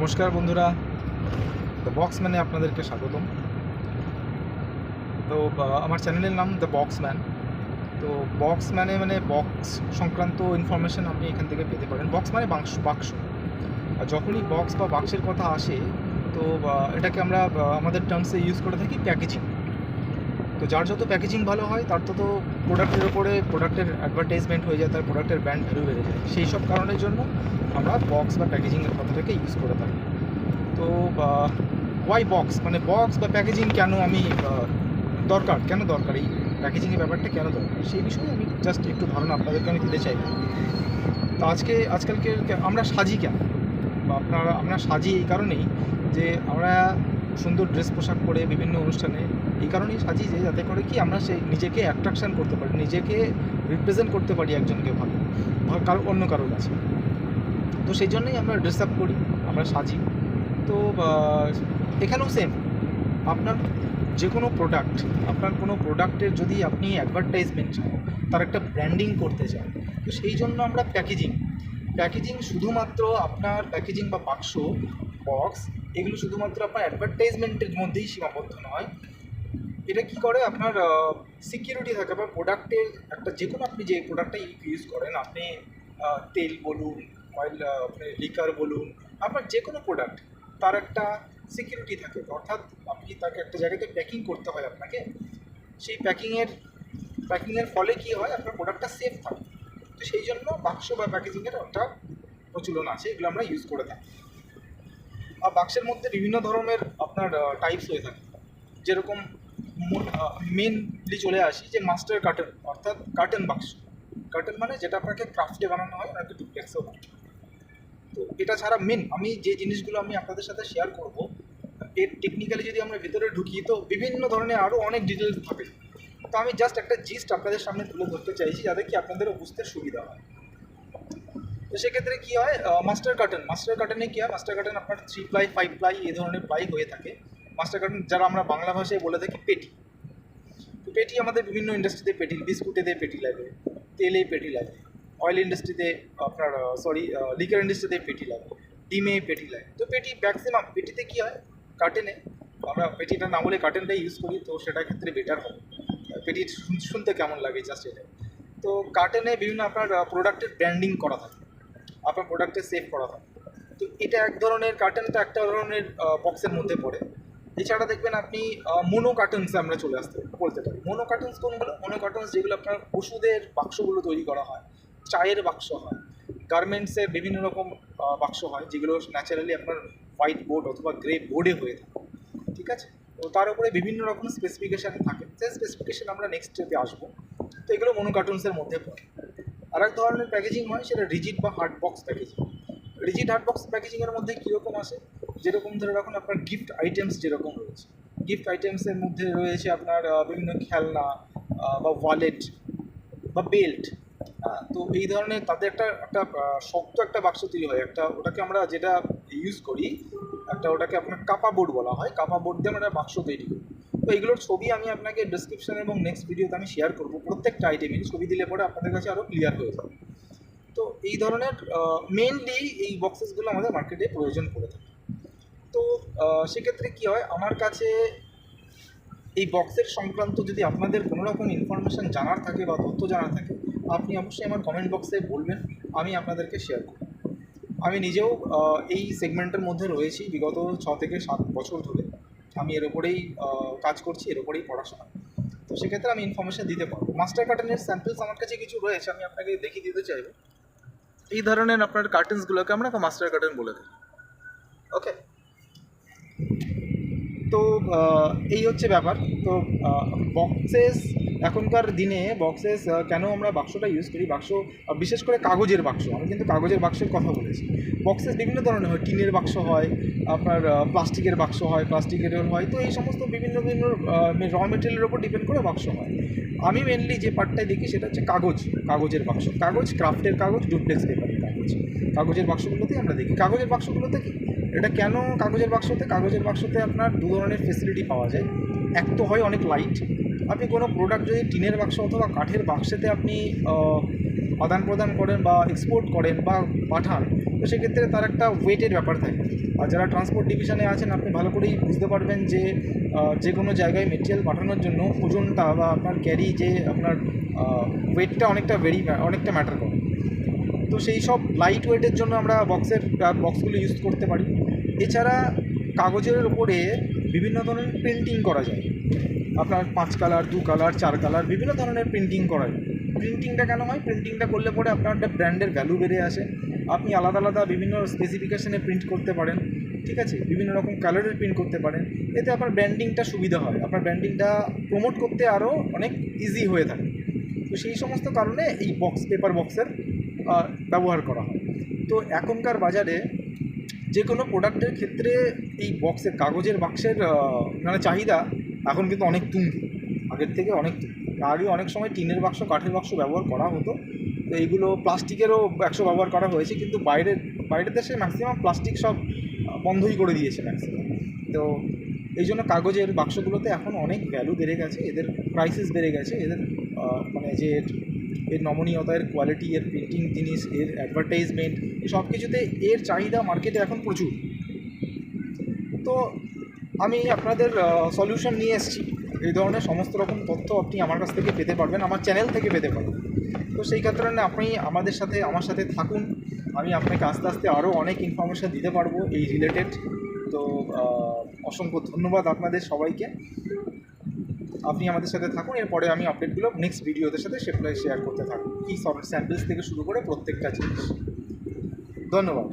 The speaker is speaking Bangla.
নমস্কার বন্ধুরা, দ্য বক্সম্যানে আপনাদেরকে স্বাগতম। তো আমার চ্যানেলের নাম দ্য বক্সম্যান। তো বক্সম্যানে মানে বক্স সংক্রান্ত ইনফরমেশান আপনি এখান থেকে পেতে পারেন। বক্স মানে বাক্স। আর যখনই বক্স বা বাক্সের কথা আসে তো এটাকে আমরা আমাদের টার্মসে ইউজ করে থাকি প্যাকেজিং। তো যার যত প্যাকেজিং ভালো হয় তার তত প্রোডাক্টের ওপরে প্রোডাক্টের অ্যাডভার্টাইজমেন্ট হয়ে যায়, তার প্রোডাক্টের ব্র্যান্ড ভ্যালু বেড়ে যায়। সেই সব কারণের জন্য আমরা বক্স বা প্যাকেজিংয়ের কথাটাকে ইউজ করে থাকি। তো ওয়াই বক্স মানে বক্স বা প্যাকেজিং কেন আমি কেন দরকার, এই প্যাকেজিংয়ের ব্যাপারটা কেন দরকার, সেই বিষয়ে আমি জাস্ট একটু ধারণা আপনাদেরকে আমি দিতে চাইব। তো আজকালকে আমরা সাজি কেন, বা আমরা সাজি এই কারণেই যে আমরা সুন্দর ড্রেস পোশাক পরে বিভিন্ন অনুষ্ঠানে এই কারণেই সাজি যে যাতে করে কি আমরা সেই নিজেকে অ্যাট্রাকশান করতে পারি, নিজেকে রিপ্রেজেন্ট করতে পারি একজনকে ভালো অন্য কারোর কাছে। তো সেই জন্যই আমরা ড্রেস আপ করি, আমরা সাজি। তো এখানেও সেম, আপনার যে কোনো প্রোডাক্ট, আপনার কোনো প্রোডাক্টের যদি আপনি অ্যাডভার্টাইজমেন্ট চান, তার একটা ব্র্যান্ডিং করতে চান, তো সেই জন্য আমরা প্যাকেজিং শুধুমাত্র আপনার প্যাকেজিং বা বাক্স, বক্স, এগুলো শুধুমাত্র আপনার অ্যাডভার্টাইজমেন্টের মধ্যেই সীমাবদ্ধ নয়। এটা কি করে, আপনার সিকিউরিটি থাকে আপনার প্রোডাক্টের একটা, যে কোনো আপনি যে প্রোডাক্টটা ইউজ করেন, আপনি তেল বলুন, অয়েল, আপনি লিকার বলুন, আপনার যে কোনো প্রোডাক্ট, তার একটা সিকিউরিটি থাকে। অর্থাৎ আপনি তাকে একটা জায়গাতে প্যাকিং করতে হয় আপনাকে, সেই প্যাকিংয়ের ফলে কী হয়, আপনার প্রোডাক্টটা সেফ থাকে। তো সেই জন্য বাক্স বা প্যাকেজিংয়ের একটা প্রচলন আছে, এগুলো আমরা ইউজ করে থাকি। আর বাক্সের মধ্যে বিভিন্ন ধরনের আপনার টাইপস হয়ে থাকে, যেরকম মেনলি চলে আসি যে মাস্টার কার্টন, অর্থাৎ কার্টন বাক্স। কার্টন মানে যেটা আপনাকে ক্রাফটে বানানো হয়, ওনাকে ডুপ্লেক্সেও বানানো। তো এটা ছাড়া আমি যে জিনিসগুলো আমি আপনাদের সাথে শেয়ার করব, এর টেকনিক্যালি যদি আমরা ভেতরে ঢুকি তো বিভিন্ন ধরনের আরও অনেক ডিটেলস থাকে। তো আমি জাস্ট একটা জিস্ট আপনাদের সামনে তুলে ধরতে চাইছি যাতে কি আপনাদেরও বুঝতে সুবিধা হয়। তো সেক্ষেত্রে কী হয়, মাস্টার কার্টনে কী হয়, মাস্টার কার্টন আপনার 3 প্লাই 5 প্লাই এই ধরনের প্লাই হয়ে থাকে। মাস্টার কার্টন যারা আমরা বাংলা ভাষায় বলে থাকি পেটি। তো পেটি আমাদের বিভিন্ন ইন্ডাস্ট্রিতে পেটি, বিস্কুটেতে পেটি লাগে, তেলে পেটি লাগে, অয়েল ইন্ডাস্ট্রিতে আপনার লিকার ইন্ডাস্ট্রিতে পেটি লাগে, ডিমে পেটি লাগে। তো পেটি ম্যাক্সিমাম পেটিতে কী হয়, কার্টেনে আমরা পেটিটা না বলে কার্টেনটাই ইউজ করি, তো সেটার ক্ষেত্রে বেটার হবে। পেটি শুনতে কেমন লাগে জাস্ট এটাই। তো কার্টেনে বিভিন্ন আপনার প্রোডাক্টের ব্র্যান্ডিং করা থাকে, আপনার প্রোডাক্টে সেভ করা থাকে। তো এটা এক ধরনের, কার্টেনটা একটা ধরনের বক্সের মধ্যে পড়ে। এছাড়া দেখবেন আপনি মোনো কার্টুনসে আমরা চলে বলতে পারি। মোনো কার্টুনস কোনগুলো? মোনো কার্টুনস যেগুলো আপনার ওষুধের বাক্সগুলো তৈরি করা হয়, চায়ের বাক্স হয়, গার্মেন্টসের বিভিন্ন রকম বাক্স হয়, যেগুলো ন্যাচারালি আপনার হোয়াইট বোর্ড অথবা গ্রে বোর্ডে হয়ে থাকে, ঠিক আছে? তো তার উপরে বিভিন্ন রকম স্পেসিফিকেশান থাকে, সেই স্পেসিফিকেশান আমরা নেক্সট স্টেপে আসবো। তো এগুলো মোনো কার্টুনসের মধ্যে পড়ে। আর এক ধরনের প্যাকেজিং হয়, সেটা রিজিড বা hard box packaging. Rigid hard box প্যাকেজিংয়ের মধ্যে কীরকম আসে, যেরকম ধরে রাখুন আপনার গিফট আইটেমস যেরকম রয়েছে, গিফট আইটেমসের মধ্যে রয়েছে আপনার বিভিন্ন খেলনা বা ওয়ালেট বা বেল্ট। তো এই ধরনের তাদের একটা শক্ত একটা বাক্স তৈরি হয়, ওটাকে আমরা যেটা ইউজ করি, ওটাকে আপনার কাপা বোর্ড বলা হয়। কাপা বোর্ড দিয়ে আমরা বাক্স তৈরি করি। তো এইগুলোর ছবি আমি আপনাকে ডিসক্রিপশানে এবং নেক্সট ভিডিওতে আমি শেয়ার করবো। প্রত্যেকটা আইটেমেরই ছবি দিলে পরে আপনাদের কাছে আরও ক্লিয়ার হয়ে যাবে। তো এই ধরনের মেনলি এই বক্সেসগুলো আমাদের মার্কেটে প্রয়োজন পড়ে থাকে। তো সেক্ষেত্রে কী হয়, আমার কাছে এই বক্সের সংক্রান্ত যদি আপনাদের কোনো রকম ইনফরমেশান জানার থাকে বা তথ্য জানার থাকে, আপনি অবশ্যই আমার কমেন্ট বক্সে বলবেন, আমি আপনাদেরকে শেয়ার করব। আমি নিজেও এই সেগমেন্টের মধ্যে রয়েছি বিগত 6 থেকে 7 বছর ধরে। আমি এর ওপরেই কাজ করছি, এর ওপরেই পড়াশোনা। তো সেক্ষেত্রে আমি ইনফরমেশান দিতে পারবো। মাস্টার কার্টনের স্যাম্পলস আমার কাছে কিছু রয়েছে, আমি আপনাকে দেখিয়ে দিতে চাইবো। এই ধরনের আপনার কার্টেন্সগুলোকে আমরা মাস্টার কার্টেন বলে থাকি। ওকে, তো এই হচ্ছে ব্যাপার। তো বক্সেস, এখনকার দিনে বক্সেস কেন আমরা বাক্সটা ইউজ করি, বাক্স বিশেষ করে কাগজের বাক্স, আমি কিন্তু কাগজের বাক্সের কথা বলেছি। বক্সেস বিভিন্ন ধরনের হয়, টিনের বাক্স হয়, আপনার প্লাস্টিকের বাক্স হয়, প্লাস্টিকের হয়। তো এই সমস্ত বিভিন্ন র মেটেরিয়ালের ওপর ডিপেন্ড করে বাক্স হয়। আমি মেনলি যে পার্টটাই দেখি সেটা হচ্ছে কাগজের বাক্স, ক্রাফটের কাগজ, ডুপ্লেক্স পেপারের কাগজের বাক্সগুলোতেই আমরা দেখি। কাগজের বাক্সগুলোতে কি, এটা কেন কাগজের বাক্সতে আপনার দু ধরনের ফেসিলিটি পাওয়া যায়। এক তো হয় অনেক লাইট, আপনি কোনো প্রোডাক্ট যদি টিনের বাক্স অথবা কাঠের বাক্সেতে আপনি আদান প্রদান করেন বা এক্সপোর্ট করেন বা পাঠান, তো তো সেক্ষেত্রে তার একটা ওয়েটের ব্যাপার থাকে। আর যারা ট্রান্সপোর্ট ডিভিশনে আছেন আপনি ভালো করেই বুঝতে পারবেন যে যে কোনো জায়গায় মেটেরিয়াল পাঠানোর জন্য ওজনটা বা আপনার ক্যারি যে আপনার ওয়েটটা অনেকটা ম্যাটার করে। তো সেই সব লাইট ওয়েটের জন্য আমরা বক্সগুলো ইউজ করতে পারি। এছাড়া কাগজের ওপরে বিভিন্ন ধরনের প্রিন্টিং করা যায়, আপনার 5 কালার, 2 কালার, 4 কালার বিভিন্ন ধরনের প্রিন্টিং করা যায়। প্রিন্টিংটা কেন হয়? প্রিন্টিংটা করলে পরে আপনার একটা ব্র্যান্ডের ভ্যালু বেড়ে আসে। আপনি আলাদা আলাদা বিভিন্ন স্পেসিফিকেশনে প্রিন্ট করতে পারেন, ঠিক আছে, বিভিন্ন রকম কালারের প্রিন্ট করতে পারেন। এতে আপনার ব্র্যান্ডিংটা সুবিধা হয়, আপনার ব্র্যান্ডিংটা প্রমোট করতে আরও অনেক ইজি হয়ে থাকে। তো সেই সমস্ত কারণে এই পেপার বক্সের ব্যবহার করা হয়। তো এখনকার বাজারে যে কোনো প্রোডাক্টের ক্ষেত্রে এই কাগজের বাক্সের মানে চাহিদা এখন কিন্তু অনেক তুঙ্গে, আগের থেকে অনেক তুঙ্গে। আগে অনেক সময় টিনের বাক্স, কাঠের বাক্স ব্যবহার করা হতো, তো এইগুলো প্লাস্টিকেরও বাক্স ব্যবহার করা হয়েছে, কিন্তু বাইরের দেশে ম্যাক্সিমাম প্লাস্টিক সব বন্ধই করে দিয়েছে ম্যাক্সিমাম। তো এই জন্য কাগজের বাক্সগুলোতে এখন অনেক ভ্যালু বেড়ে গেছে, এদের প্রাইসেস বেড়ে গেছে, এদের মানে যে এর নমনীয়তা, এর কোয়ালিটি, এর প্রিন্টিং জিনিস, এর অ্যাডভার্টাইজমেন্ট, সব কিছুতে এর চাহিদা মার্কেটে এখন প্রচুর। তো আমি আপনাদের সলিউশন নিয়ে এসেছি। এই ধরনের সমস্ত রকম তথ্য আপনি আমার কাছ থেকে পেতে পারবেন, আমার চ্যানেল থেকে পেতে পারবেন। তো সেই কারণে আপনি আমার সাথে থাকুন, আমি আপনাকে আস্তে আস্তে আরও অনেক ইনফরমেশান দিতে পারবো এই রিলেটেড। তো অসংখ্য ধন্যবাদ আপনাদের সবাইকে। আপনি আমাদের সাথে থাকুন, এরপরে আমি আপডেটগুলো নেক্সট ভিডিওদের সাথে শেয়ার করতে থাকুন, কি সফট স্যাম্পলস থেকে শুরু করে প্রত্যেকটা জিনিস। ধন্যবাদ।